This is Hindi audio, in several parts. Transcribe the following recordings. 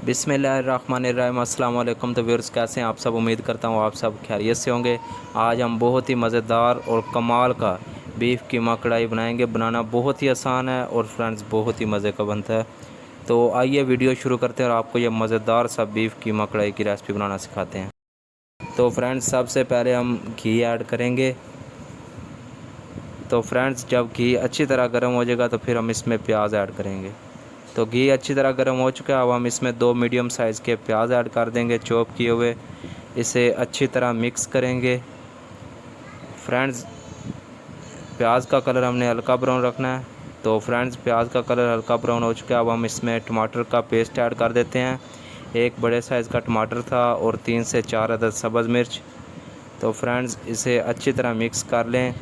बिस्मिल्लाहिर्रहमानिर्रहीम। अस्सलाम वालेकुम। तो व्यूअर्स, कैसे हैं आप सब? उम्मीद करता हूँ आप सब खैरियत से होंगे। आज हम बहुत ही मज़ेदार और कमाल का बीफ कीमा कढ़ाई बनाएंगे। बनाना बहुत ही आसान है और फ्रेंड्स बहुत ही मज़े का बनता है। तो आइए वीडियो शुरू करते हैं और आपको ये मज़ेदार सा बीफ कीमा कढ़ाई की रेसिपी बनाना सिखाते हैं। तो फ्रेंड्स, सबसे पहले हम घी ऐड करेंगे। तो फ्रेंड्स, जब घी अच्छी तरह गर्म हो जाएगा तो फिर हम इसमें प्याज ऐड करेंगे। तो घी अच्छी तरह गर्म हो चुका है। अब हम इसमें 2 मीडियम साइज़ के प्याज ऐड कर देंगे, चॉप किए हुए। इसे अच्छी तरह मिक्स करेंगे। फ्रेंड्स, प्याज का कलर हमने हल्का ब्राउन रखना है। तो फ्रेंड्स, प्याज का कलर हल्का ब्राउन हो चुका है। अब हम इसमें टमाटर का पेस्ट ऐड कर देते हैं। एक बड़े साइज़ का टमाटर था और 3 से 4 अदद सब्ज़ मिर्च। तो फ्रेंड्स, इसे अच्छी तरह मिक्स कर लें।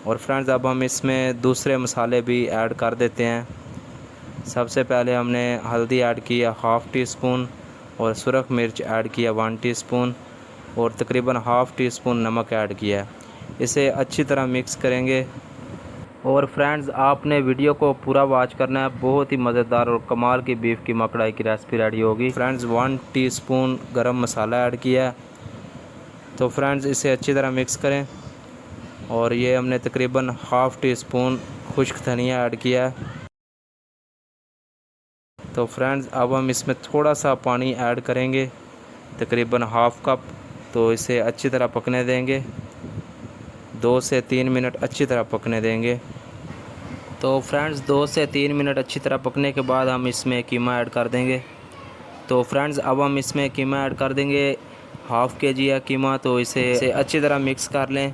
और फ्रेंड्स, अब हम इसमें दूसरे मसाले भी ऐड कर देते हैं। सबसे पहले हमने हल्दी ऐड किया हाफ़ टी स्पून और सुरख मिर्च ऐड किया 1 टीस्पून और तकरीबन हाफ़ टी स्पून नमक ऐड किया। इसे अच्छी तरह मिक्स करेंगे। और फ्रेंड्स, आपने वीडियो को पूरा वॉच करना है। बहुत ही मज़ेदार और कमाल की बीफ की कढ़ाई की रेसिपी रेडी होगी। फ्रेंड्स, 1 टीस्पून गरम मसाला ऐड किया। तो फ्रेंड्स, इसे अच्छी तरह मिक्स करें। और ये हमने तकरीबन हाफ़ टी स्पून खुश्क धनिया ऐड किया। तो फ्रेंड्स, अब हम इसमें थोड़ा सा पानी ऐड करेंगे, तकरीबन हाफ़ कप। तो इसे अच्छी तरह पकने देंगे, 2 से 3 मिनट अच्छी तरह पकने देंगे। तो फ्रेंड्स, 2 से 3 मिनट अच्छी तरह पकने के बाद हम इसमें कीमा ऐड कर देंगे। तो फ्रेंड्स, अब हम इसमें कीमा ऐड कर देंगे, हाफ़ केजी है कीमा। तो इसे अच्छी तरह मिक्स कर लें।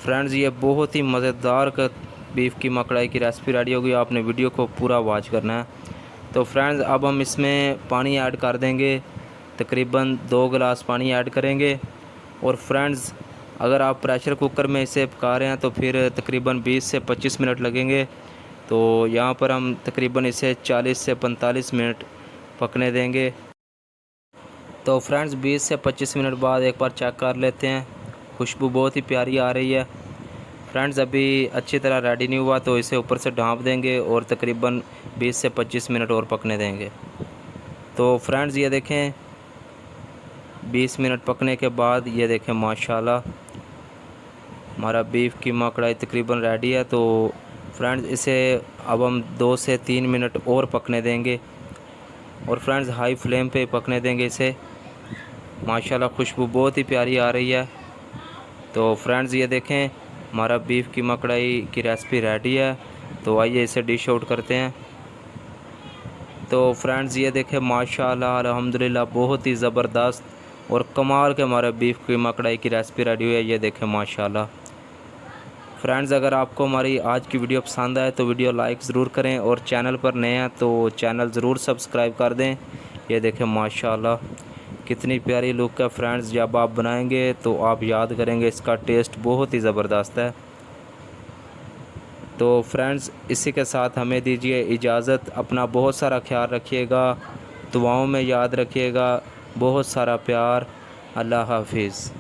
फ्रेंड्स, ये बहुत ही मज़ेदार का बीफ कीमा कढ़ाई की रेसिपी रेडी होगी। आपने वीडियो को पूरा वॉच करना है। तो फ्रेंड्स, अब हम इसमें पानी ऐड कर देंगे, तकरीबन 2 गिलास पानी ऐड करेंगे। और फ्रेंड्स, अगर आप प्रेशर कुकर में इसे पका रहे हैं तो फिर तकरीबन 20 से 25 मिनट लगेंगे। तो यहाँ पर हम तकरीबन इसे 40 से 45 मिनट पकने देंगे। तो फ्रेंड्स, 20 से 25 मिनट बाद एक बार चेक कर लेते हैं। खुशबू बहुत ही प्यारी आ रही है। फ्रेंड्स, अभी अच्छी तरह रेडी नहीं हुआ तो इसे ऊपर से ढाँप देंगे और तकरीबन 20 से 25 मिनट और पकने देंगे। तो फ्रेंड्स, ये देखें 20 मिनट पकने के बाद ये देखें माशाल्लाह हमारा बीफ कीमा कढ़ाई तकरीबन रेडी है। तो फ्रेंड्स, इसे अब हम 2 से 3 मिनट और पकने देंगे। और फ्रेंड्स, हाई फ्लेम पे पकने देंगे इसे। माशाल्लाह खुशबू बहुत ही प्यारी आ रही है। तो फ्रेंड्स, ये देखें हमारा बीफ कीमा कढ़ाई की रेसिपी रेडी है। तो आइए इसे डिश आउट करते हैं। तो फ्रेंड्स, ये देखें माशाल्लाह अल्हम्दुलिल्लाह बहुत ही ज़बरदस्त और कमाल के हमारा बीफ कीमा कढ़ाई की रेसिपी रेडी हुई है। ये देखें माशाल्लाह। फ्रेंड्स, अगर आपको हमारी आज की वीडियो पसंद आए तो वीडियो लाइक ज़रूर करें और चैनल पर नए हैं तो चैनल ज़रूर सब्सक्राइब कर दें। ये देखें माशाल्लाह कितनी प्यारी लुक है। फ्रेंड्स, जब आप बनाएंगे तो आप याद करेंगे इसका टेस्ट बहुत ही ज़बरदस्त है। तो फ्रेंड्स, इसी के साथ हमें दीजिए इजाज़त। अपना बहुत सारा ख्याल रखिएगा, दुआओं में याद रखिएगा। बहुत सारा प्यार। अल्लाह हाफिज़।